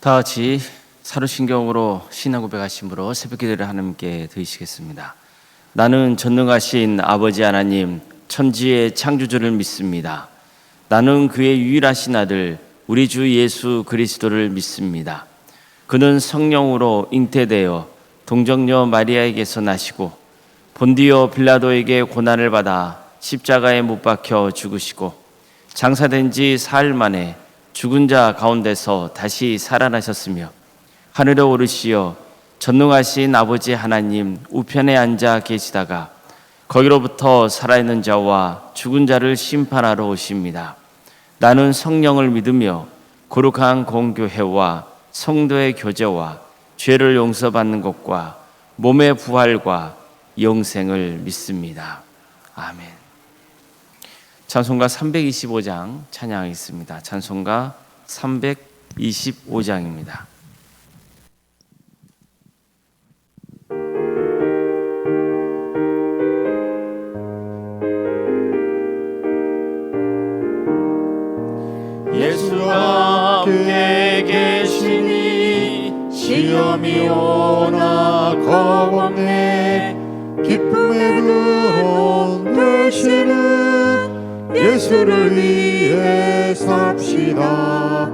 다 같이 사도신경으로 신앙 고백하심으로 새벽 기도를 하나님께 드리시겠습니다. 나는 전능하신 아버지 하나님, 천지의 창조주를 믿습니다. 나는 그의 유일하신 아들 우리 주 예수 그리스도를 믿습니다. 그는 성령으로 잉태되어 동정녀 마리아에게서 나시고 본디오 빌라도에게 고난을 받아 십자가에 못 박혀 죽으시고 장사된 지 사흘 만에 죽은 자 가운데서 다시 살아나셨으며 하늘에 오르시어 전능하신 아버지 하나님 우편에 앉아 계시다가 거기로부터 살아있는 자와 죽은 자를 심판하러 오십니다. 나는 성령을 믿으며 거룩한 공교회와 성도의 교제와 죄를 용서받는 것과 몸의 부활과 영생을 믿습니다. 아멘. 찬송가 325장 찬양하겠습니다. 찬송가 325장입니다. 예수와 함께 계시니 시험이 오나 겁없네. 기쁨의 근원 되시는 예수를 위해 삽시다.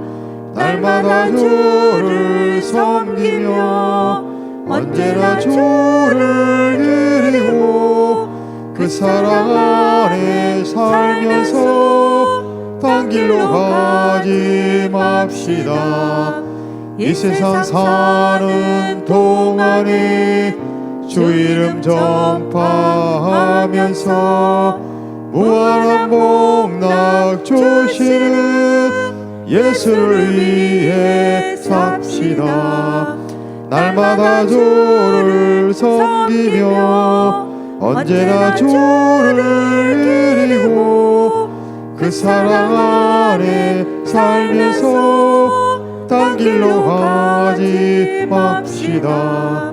날마다 주를 섬기며 언제나 주를 드리고 그 사랑 안에 살면서 딴 길로 가지 맙시다. 이 세상 사는 동안에 주 이름 전파하면서 무한한 복락 주시는 예수를 위해 삽시다. 날마다 주를 섬기며 언제나 주를 드리고 그 사랑 안에 살면서 딴 길로 가지 맙시다.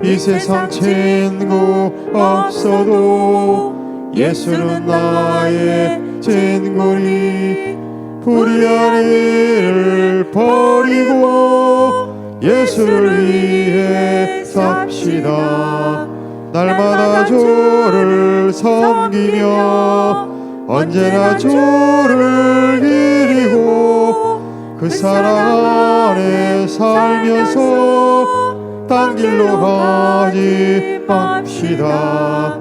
이 세상 친구 없어도 예수는 나의 친구니 불의한 일을 버리고 예수를 위해 삽시다. 날마다 주를 섬기며 언제나 주를 드리고 그 사랑 안에 살면서 딴 길로 가지 맙시다.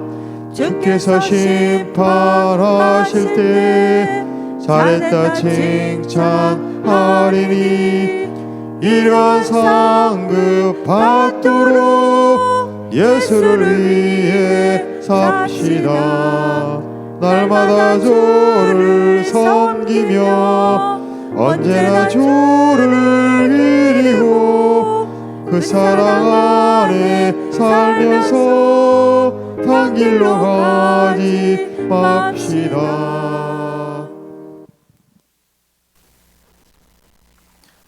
주께서 심판하실 때 잘했다 칭찬하리니 이러한 상급 받도록 예수를 위해 삽시다. 날마다 주를 섬기며 언제나 주를 드리고 그 사랑 안에 살면서 딴 길로 가지 맙시다.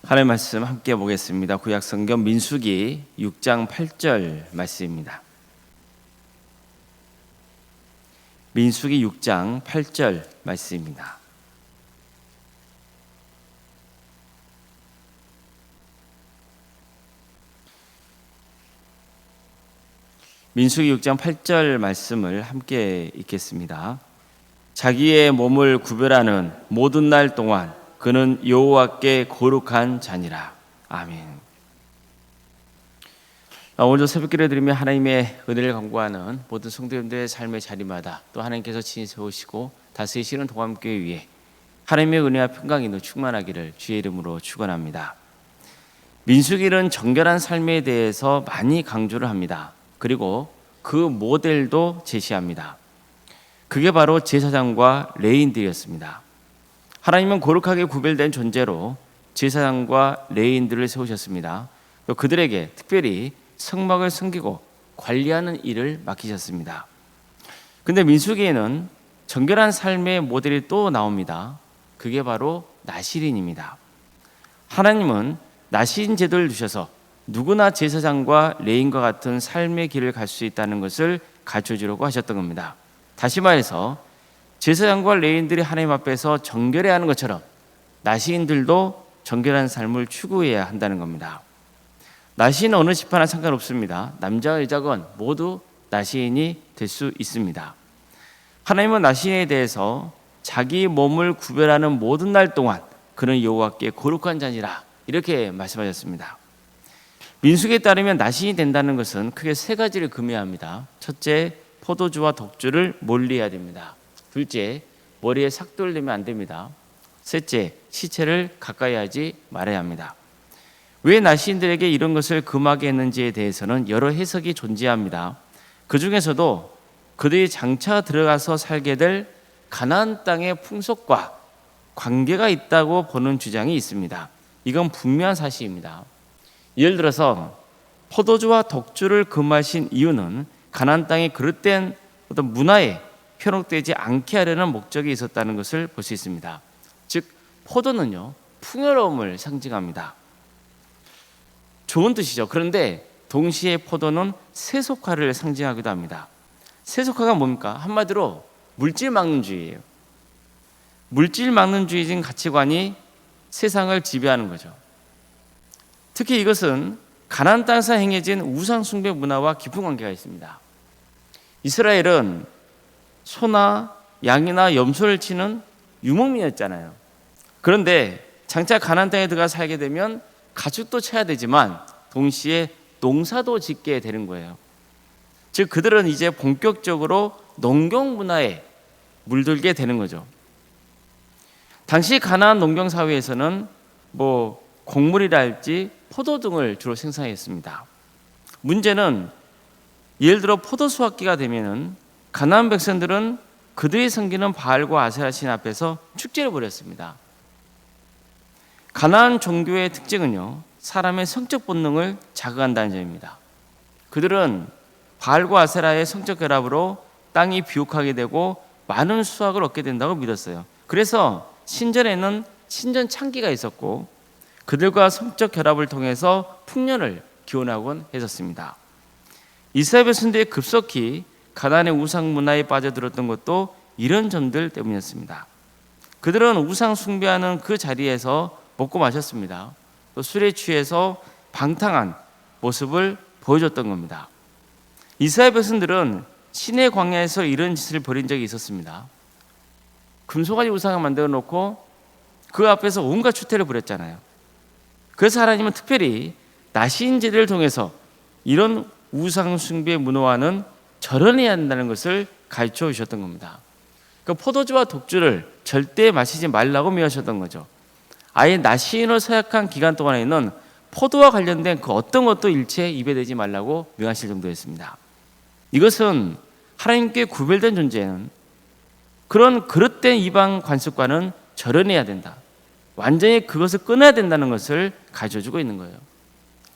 하나님의 말씀 함께 보겠습니다. 구약성경 민수기 6장 8절 말씀입니다. 민수기 6장 8절 말씀입니다. 민수기 6장 8절 말씀을 함께 읽겠습니다. 자기의 몸을 구별하는 모든 날 동안 그는 여호와께 거룩한 자니라. 아멘. 오늘도 새벽기를 드리며 하나님의 은혜를 간구하는 모든 성도님들의 삶의 자리마다 또 하나님께서 친히 세우시고 다스리시는 동암교회 위에 하나님의 은혜와 평강이 충만하기를 주의 이름으로 축원합니다. 민수기는 정결한 삶에 대해서 많이 강조를 합니다. 그리고 그 모델도 제시합니다. 그게 바로 제사장과 레위인들이었습니다. 하나님은 거룩하게 구별된 존재로 제사장과 레위인들을 세우셨습니다. 또 그들에게 특별히 성막을 섬기고 관리하는 일을 맡기셨습니다. 그런데 민수기에는 정결한 삶의 모델이 또 나옵니다. 그게 바로 나실인입니다. 하나님은 나실인 제도를 두셔서 누구나 제사장과 레위인과 같은 삶의 길을 갈 수 있다는 것을 가르쳐주려고 하셨던 겁니다. 다시 말해서 제사장과 레위인들이 하나님 앞에서 정결해야 하는 것처럼 나시인들도 정결한 삶을 추구해야 한다는 겁니다. 나시인 어느 집화나 상관없습니다. 남자 여자건 모두 나시인이 될 수 있습니다. 하나님은 나시인에 대해서 자기 몸을 구별하는 모든 날 동안 그는 여호와께 거룩한 자니라 이렇게 말씀하셨습니다. 민수기에 따르면 나시인이 된다는 것은 크게 세 가지를 금해합니다. 첫째, 포도주와 독주를 멀리해야 됩니다. 둘째, 머리에 삭도를 내면 안 됩니다. 셋째, 시체를 가까이 하지 말아야 합니다. 왜 나시인들에게 이런 것을 금하게 했는지에 대해서는 여러 해석이 존재합니다. 그 중에서도 그들이 장차 들어가서 살게 될 가나안 땅의 풍속과 관계가 있다고 보는 주장이 있습니다. 이건 분명한 사실입니다. 예를 들어서 포도주와 독주를 금하신 이유는 가나안 땅의 그릇된 어떤 문화에 현혹되지 않게 하려는 목적이 있었다는 것을 볼 수 있습니다. 즉 포도는요 풍요로움을 상징합니다. 좋은 뜻이죠. 그런데 동시에 포도는 세속화를 상징하기도 합니다. 세속화가 뭡니까? 한마디로 물질 막론주의예요. 물질 막론주의적인 가치관이 세상을 지배하는 거죠. 특히 이것은 가나안 땅에서 행해진 우상 숭배 문화와 깊은 관계가 있습니다. 이스라엘은 소나 양이나 염소를 치는 유목민이었잖아요. 그런데 장차 가나안 땅에 들어가 살게 되면 가축도 쳐야 되지만 동시에 농사도 짓게 되는 거예요. 즉 그들은 이제 본격적으로 농경 문화에 물들게 되는 거죠. 당시 가나안 농경 사회에서는 곡물이랄지 포도 등을 주로 생산했습니다. 문제는 예를 들어 포도 수확기가 되면은 가나안 백성들은 그들이 섬기는 바알과 아세라 신 앞에서 축제를 벌였습니다. 가나안 종교의 특징은요, 사람의 성적 본능을 자극한다는 점입니다. 그들은 바알과 아세라의 성적 결합으로 땅이 비옥하게 되고 많은 수확을 얻게 된다고 믿었어요. 그래서 신전에는 신전 창기가 있었고 그들과 성적 결합을 통해서 풍년을 기원하곤 했었습니다. 이스라엘 백성들이 급속히 가나안의 우상 문화에 빠져들었던 것도 이런 점들 때문이었습니다. 그들은 우상 숭배하는 그 자리에서 먹고 마셨습니다. 또 술에 취해서 방탕한 모습을 보여줬던 겁니다. 이스라엘 백성들은 시내 광야에서 이런 짓을 벌인 적이 있었습니다. 금송아지 우상을 만들어 놓고 그 앞에서 온갖 추태를 부렸잖아요. 그래서 하나님은 특별히 나시인 제도를 통해서 이런 우상 숭배 문화와는 절연해야 한다는 것을 가르쳐 주셨던 겁니다. 그 포도주와 독주를 절대 마시지 말라고 명하셨던 거죠. 아예 나시인으로 서약한 기간 동안에는 포도와 관련된 그 어떤 것도 일체 입에 대지 말라고 명하실 정도였습니다. 이것은 하나님께 구별된 존재는 그런 그릇된 이방 관습과는 절연해야 된다. 완전히 그것을 끊어야 된다는 것을 가르쳐주고 있는 거예요.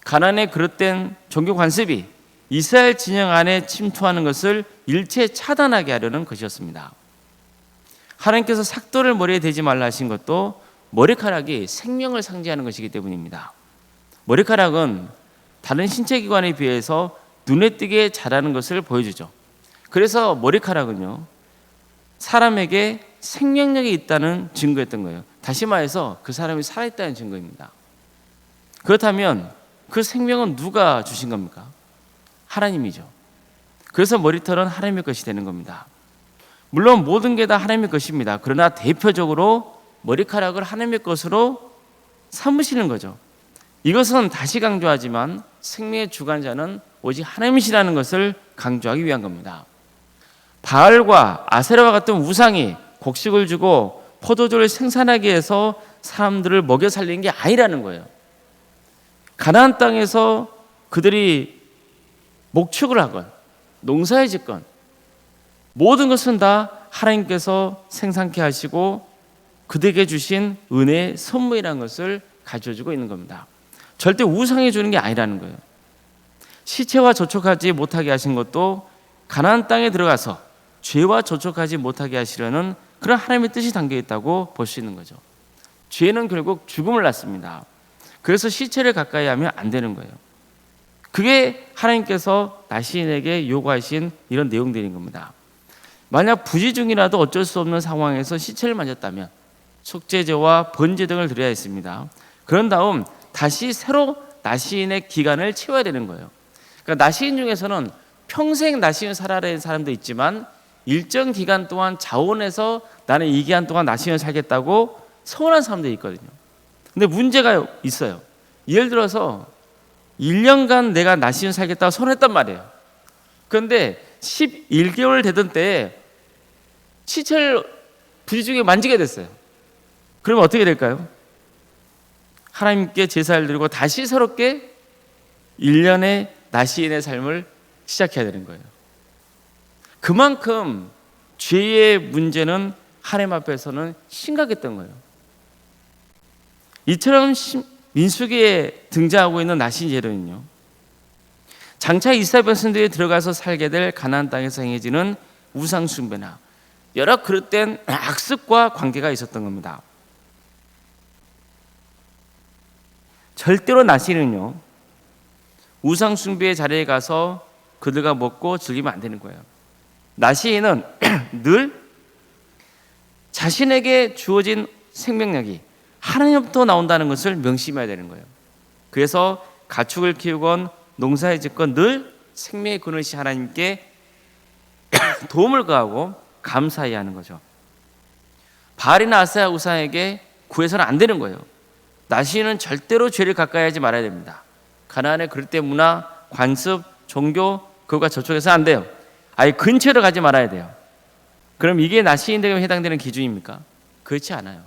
가나안의 그릇된 종교 관습이 이스라엘 진영 안에 침투하는 것을 일체 차단하게 하려는 것이었습니다. 하나님께서 삭도를 머리에 대지 말라 하신 것도 머리카락이 생명을 상징하는 것이기 때문입니다. 머리카락은 다른 신체 기관에 비해서 눈에 띄게 자라는 것을 보여주죠. 그래서 머리카락은요, 사람에게 생명력이 있다는 증거였던 거예요. 다시 말해서 그 사람이 살아있다는 증거입니다. 그렇다면 그 생명은 누가 주신 겁니까? 하나님이죠. 그래서 머리털은 하나님의 것이 되는 겁니다. 물론 모든 게 다 하나님의 것입니다. 그러나 대표적으로 머리카락을 하나님의 것으로 삼으시는 거죠. 이것은 다시 강조하지만 생명의 주관자는 오직 하나님이시라는 것을 강조하기 위한 겁니다. 바알과 아세라와 같은 우상이 곡식을 주고 포도주를 생산하기 위해서 사람들을 먹여 살리는 게 아니라는 거예요. 가나안 땅에서 그들이 목축을 하건 농사를 짓건 모든 것은 다 하나님께서 생산케 하시고 그들에게 주신 은혜의 선물이라는 것을 가르쳐주고 있는 겁니다. 절대 우상이 주는 게 아니라는 거예요. 시체와 접촉하지 못하게 하신 것도 가나안 땅에 들어가서 죄와 접촉하지 못하게 하시려는 그런 하나님의 뜻이 담겨 있다고 볼 수 있는 거죠. 죄는 결국 죽음을 낳습니다. 그래서 시체를 가까이 하면 안 되는 거예요. 그게 하나님께서 나시인에게 요구하신 이런 내용들인 겁니다. 만약 부지 중이라도 어쩔 수 없는 상황에서 시체를 만졌다면 속죄제와 번제 등을 드려야 했습니다. 그런 다음 다시 새로 나시인의 기간을 채워야 되는 거예요. 그러니까 나시인 중에서는 평생 나시인 살아야 되는 사람도 있지만 일정 기간 동안 자원해서 나는 이 기간 동안 나시인을 살겠다고 서운한 사람들이 있거든요. 근데 문제가 있어요. 예를 들어서 1년간 내가 나시인 살겠다고 선언했단 말이에요. 그런데 11개월 되던 때에 시체를 부지중에 만지게 됐어요. 그러면 어떻게 될까요? 하나님께 제사를 드리고 다시 새롭게 1년의 나시인의 삶을 시작해야 되는 거예요. 그만큼 죄의 문제는 하나님 앞에서는 심각했던 거예요. 이처럼 민수기에 등장하고 있는 나신 제도는요, 장차 이스라엘 백성들이 들어가서 살게 될 가나안 땅에서 행해지는 우상 숭배나 여러 그릇된 악습과 관계가 있었던 겁니다. 절대로 나시는요, 우상 숭배의 자리에 가서 그들과 먹고 즐기면 안 되는 거예요. 나시인은 늘 자신에게 주어진 생명력이 하나님부터 나온다는 것을 명심해야 되는 거예요. 그래서 가축을 키우건 농사를 짓건 늘 생명의 근원이신 하나님께 도움을 구하고 감사해야 하는 거죠. 바알이나 아세라 우상에게 구해서는 안 되는 거예요. 나시인은 절대로 죄를 가까이 하지 말아야 됩니다. 가나안의 그릇된 문화, 관습, 종교, 그것과 저쪽에서 안 돼요. 아예 근처로 가지 말아야 돼요. 그럼 이게 나시인들에게 해당되는 기준입니까? 그렇지 않아요.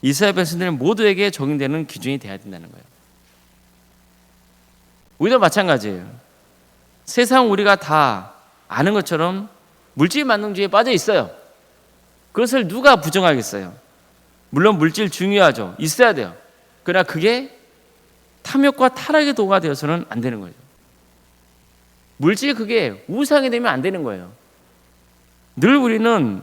이스라엘 백성들은 모두에게 적용되는 기준이 돼야 된다는 거예요. 우리도 마찬가지예요. 세상 우리가 다 아는 것처럼 물질 만능주의에 빠져 있어요. 그것을 누가 부정하겠어요? 물론 물질 중요하죠. 있어야 돼요. 그러나 그게 탐욕과 타락의 도구가 되어서는 안 되는 거죠. 물질 그게 우상이 되면 안 되는 거예요. 늘 우리는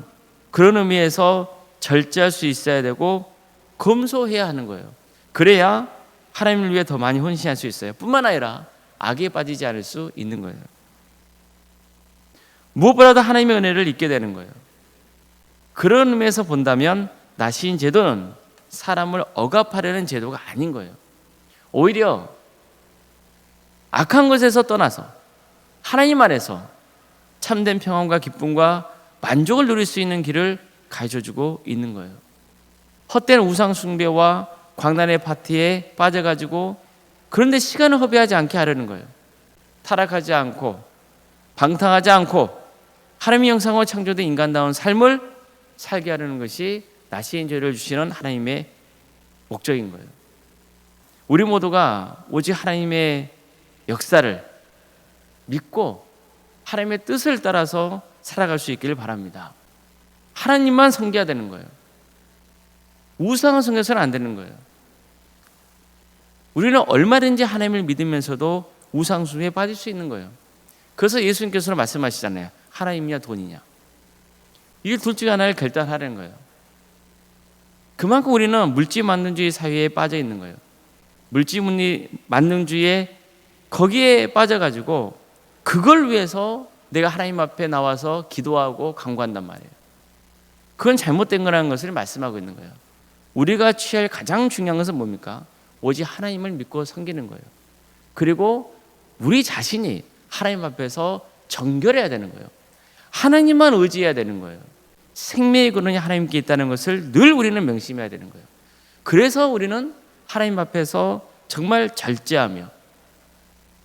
그런 의미에서 절제할 수 있어야 되고 검소해야 하는 거예요. 그래야 하나님을 위해 더 많이 헌신할 수 있어요. 뿐만 아니라 악에 빠지지 않을 수 있는 거예요. 무엇보다도 하나님의 은혜를 잊게 되는 거예요. 그런 의미에서 본다면 나시인 제도는 사람을 억압하려는 제도가 아닌 거예요. 오히려 악한 것에서 떠나서 하나님 안에서 참된 평안과 기쁨과 만족을 누릴 수 있는 길을 가르쳐주고 있는 거예요. 헛된 우상 숭배와 광란의 파티에 빠져가지고 그런데 시간을 허비하지 않게 하려는 거예요. 타락하지 않고 방탕하지 않고 하나님의 형상으로 창조된 인간다운 삶을 살게 하려는 것이 나시인 죄를 주시는 하나님의 목적인 거예요. 우리 모두가 오직 하나님의 역사를 믿고 하나님의 뜻을 따라서 살아갈 수 있기를 바랍니다. 하나님만 섬겨야 되는 거예요. 우상을 섬겨서는 안 되는 거예요. 우리는 얼마든지 하나님을 믿으면서도 우상 숭배에 빠질 수 있는 거예요. 그래서 예수님께서는 말씀하시잖아요. 하나님이냐 돈이냐. 이 둘 중에 하나를 결단하라는 거예요. 그만큼 우리는 물질 만능주의 사회에 빠져 있는 거예요. 물질 만능주의에 거기에 빠져가지고 그걸 위해서 내가 하나님 앞에 나와서 기도하고 간구한단 말이에요. 그건 잘못된 거라는 것을 말씀하고 있는 거예요. 우리가 취할 가장 중요한 것은 뭡니까? 오직 하나님을 믿고 섬기는 거예요. 그리고 우리 자신이 하나님 앞에서 정결해야 되는 거예요. 하나님만 의지해야 되는 거예요. 생명의 근원이 하나님께 있다는 것을 늘 우리는 명심해야 되는 거예요. 그래서 우리는 하나님 앞에서 정말 절제하며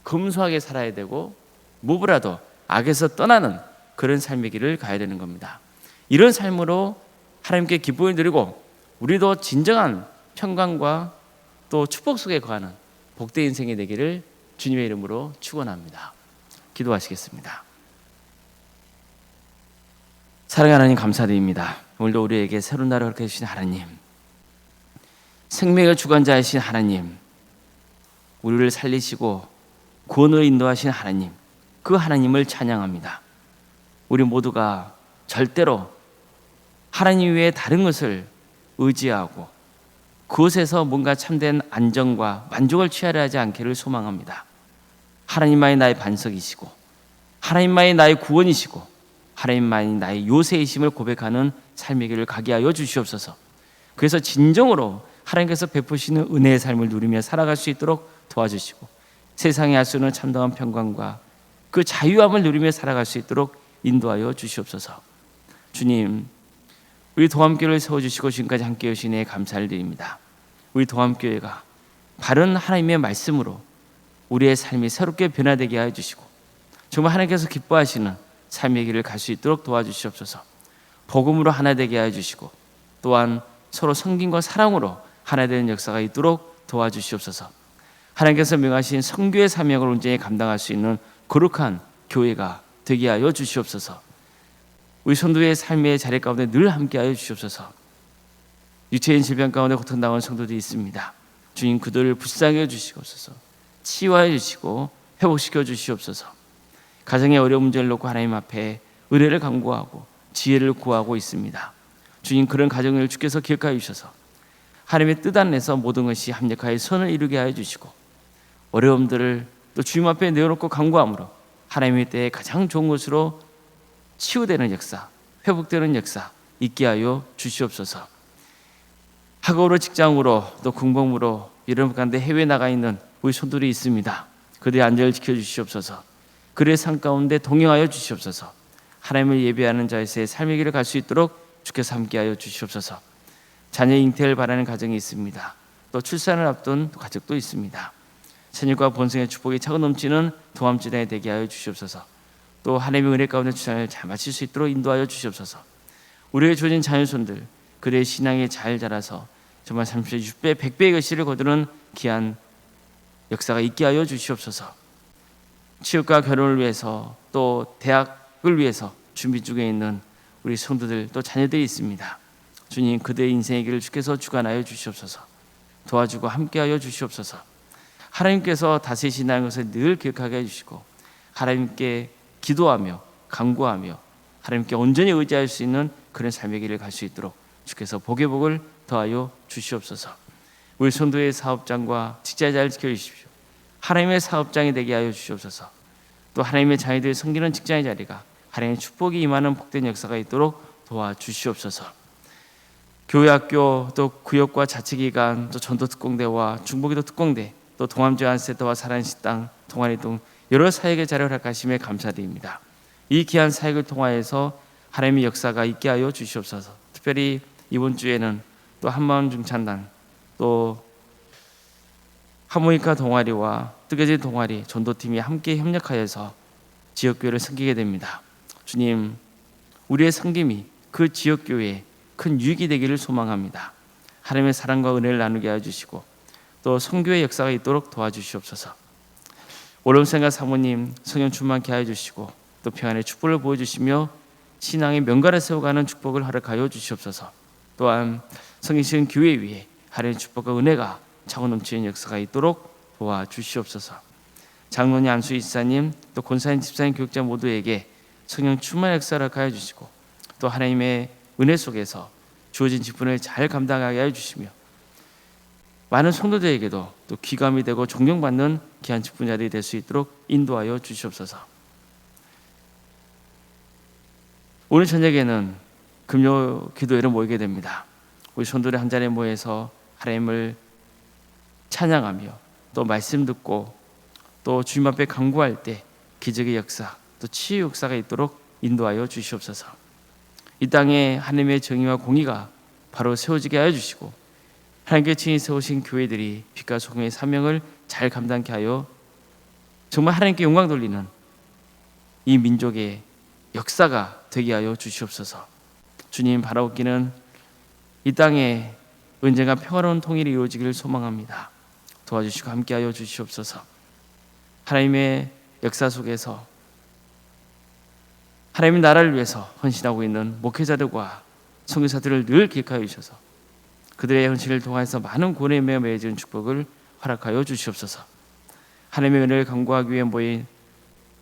검소하게 살아야 되고 무엇보다도 악에서 떠나는 그런 삶의 길을 가야 되는 겁니다. 이런 삶으로 하나님께 기쁨을 드리고 우리도 진정한 평강과 또 축복 속에 거하는 복된 인생이 되기를 주님의 이름으로 축원합니다. 기도하시겠습니다. 사랑하는 하나님 감사드립니다. 오늘도 우리에게 새로운 날을 허락해 주신 하나님, 생명의 주관자이신 하나님, 우리를 살리시고 구원으로 인도하신 하나님, 그 하나님을 찬양합니다. 우리 모두가 절대로 하나님 외에 다른 것을 의지하고 그것에서 뭔가 참된 안정과 만족을 취하려 하지 않기를 소망합니다. 하나님만이 나의 반석이시고 하나님만이 나의 구원이시고 하나님만이 나의 요새이심을 고백하는 삶의 길을 가게 하여 주시옵소서. 그래서 진정으로 하나님께서 베푸시는 은혜의 삶을 누리며 살아갈 수 있도록 도와주시고, 세상에 알 수 없는 참다운 평강과 그 자유함을 누리며 살아갈 수 있도록 인도하여 주시옵소서. 주님, 우리 도함교회를 세워주시고 지금까지 함께 해주신 애 감사를 드립니다. 우리 도함교회가 바른 하나님의 말씀으로 우리의 삶이 새롭게 변화되게 하여 주시고, 정말 하나님께서 기뻐하시는 삶의 길을 갈 수 있도록 도와주시옵소서. 복음으로 하나 되게 하여 주시고, 또한 서로 섬김과 사랑으로 하나 되는 역사가 있도록 도와주시옵소서. 하나님께서 명하신 선교의 사명을 온전히 감당할 수 있는 거룩한 교회가 되게 하여 주시옵소서. 우리 성도의 삶의 자리 가운데 늘 함께 하여 주시옵소서. 육체인 질병 가운데 고통당하는 성도들이 있습니다. 주님, 그들을 불쌍히 해 주시옵소서. 치유하여 주시고 회복시켜 주시옵소서. 가정의 어려운 문제를 놓고 하나님 앞에 은혜를 간구하고 지혜를 구하고 있습니다. 주님, 그런 가정을 주께서 기억하여 주셔서 하나님의 뜻 안에서 모든 것이 합력하여 선을 이루게 하여 주시고, 어려움들을 또 주님 앞에 내어놓고 간구함으로 하나님의 때에 가장 좋은 것으로 치유되는 역사, 회복되는 역사 있게 하여 주시옵소서. 학업으로, 직장으로, 또 공범으로 이런 가운데 해외에 나가 있는 우리 손들이 있습니다. 그들의 안전을 지켜주시옵소서. 그들의 삶 가운데 동행하여 주시옵소서. 하나님을 예배하는 자에서의 삶의 길을 갈 수 있도록 주께서 함께하여 주시옵소서. 자녀 잉태를 바라는 가정이 있습니다. 또 출산을 앞둔 가족도 있습니다. 자녀과 본성의 축복이 차고 넘치는 동암지대에 되게 하여 주시옵소서. 또 하나님의 은혜 가운데 출산을 잘 마칠 수 있도록 인도하여 주시옵소서. 우리의 주어진 자녀손들, 그들의 신앙이 잘 자라서 정말 30배, 60배, 100배의 것을 거두는 귀한 역사가 있게 하여 주시옵소서. 취업과 결혼을 위해서 또 대학을 위해서 준비 중에 있는 우리 성도들 또 자녀들이 있습니다. 주님, 그들의 인생의 길을 주께서 주관하여 주시옵소서. 도와주고 함께하여 주시옵소서. 하나님께서 다스리신다는 것을 늘 기억하게 해주시고, 하나님께 기도하며 간구하며 하나님께 온전히 의지할 수 있는 그런 삶의 길을 갈 수 있도록 주께서 복의 복을 더하여 주시옵소서. 우리 성도의 사업장과 직장자를 지켜주십시오. 하나님의 사업장이 되게 하여 주시옵소서. 또 하나님의 자녀들이 섬기는 직장의 자리가 하나님의 축복이 임하는 복된 역사가 있도록 도와주시옵소서. 교회, 학교, 또 구역과 자치기관, 또 전도특공대와 중보기도 특공대, 또 동암제안센터와 사랑의 식당, 동아리 등 여러 사역의 자리를 허락하심에 감사드립니다. 이 귀한 사역을 통하여서 하나님의 역사가 있게 하여 주시옵소서. 특별히 이번 주에는 또 한마음 중찬단, 또 하모니카 동아리와 뜨개질 동아리 전도팀이 함께 협력하여서 지역교회를 섬기게 됩니다. 주님, 우리의 섬김이 그 지역교회에 큰 유익이 되기를 소망합니다. 하나님의 사랑과 은혜를 나누게 해주시고, 또 선교의 역사가 있도록 도와주시옵소서. 오름생과 사모님 성령 충만케 하여 주시고, 또 평안의 축복을 보여주시며 신앙의 명가를 세워가는 축복을 허락하여 주시옵소서. 또한 성기신 교회 위에 하나님의 축복과 은혜가 차고 넘치는 역사가 있도록 도와주시옵소서. 장로님, 안수 이사님, 또 권사님, 집사님, 교육자 모두에게 성령 충만의 역사를 허락하여 주시고, 또 하나님의 은혜 속에서 주어진 직분을 잘 감당하게 하여 주시며, 많은 성도들에게도 또 귀감이 되고 존경받는 귀한 직분자들이 될 수 있도록 인도하여 주시옵소서. 오늘 저녁에는 금요 기도회를 모이게 됩니다. 우리 성도들이 한 자리에 모여서 하나님을 찬양하며 또 말씀 듣고 또 주님 앞에 간구할 때 기적의 역사, 또 치유 역사가 있도록 인도하여 주시옵소서. 이 땅에 하나님의 정의와 공의가 바로 세워지게 하여 주시고, 하나님께 친히 세우신 교회들이 빛과 소금의 사명을 잘 감당케 하여 정말 하나님께 영광 돌리는 이 민족의 역사가 되게 하여 주시옵소서. 주님, 바라옵기는 이 땅에 언젠가 평화로운 통일이 이루어지기를 소망합니다. 도와주시고 함께하여 주시옵소서. 하나님의 역사 속에서 하나님의 나라를 위해서 헌신하고 있는 목회자들과 선교사들을 늘 기억하여 주셔서 그들의 헌신을 통해서 많은 구원에 맺어지는 축복을 허락하여 주시옵소서. 하나님의 은혜를 간구하기 위해 모인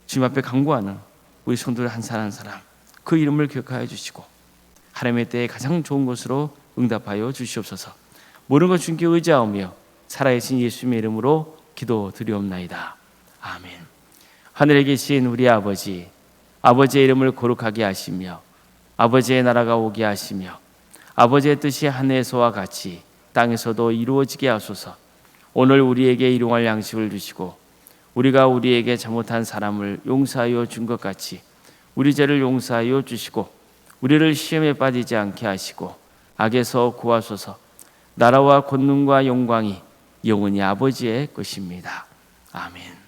주님 앞에 간구하는 우리 성도들 한 사람 한 사람, 그 이름을 기억하여 주시고 하나님의 때에 가장 좋은 것으로 응답하여 주시옵소서. 모든 것 주님께 의지하오며 살아계신 예수님의 이름으로 기도드리옵나이다. 아멘. 하늘에 계신 우리 아버지, 아버지의 이름을 거룩하게 하시며 아버지의 나라가 오게 하시며 아버지의 뜻이 하늘에서와 같이 땅에서도 이루어지게 하소서. 오늘 우리에게 일용할 양식을 주시고 우리가 우리에게 잘못한 사람을 용서하여 준 것 같이 우리 죄를 용서하여 주시고 우리를 시험에 빠지지 않게 하시고 악에서 구하소서. 나라와 권능과 영광이 영원히 아버지의 것입니다. 아멘.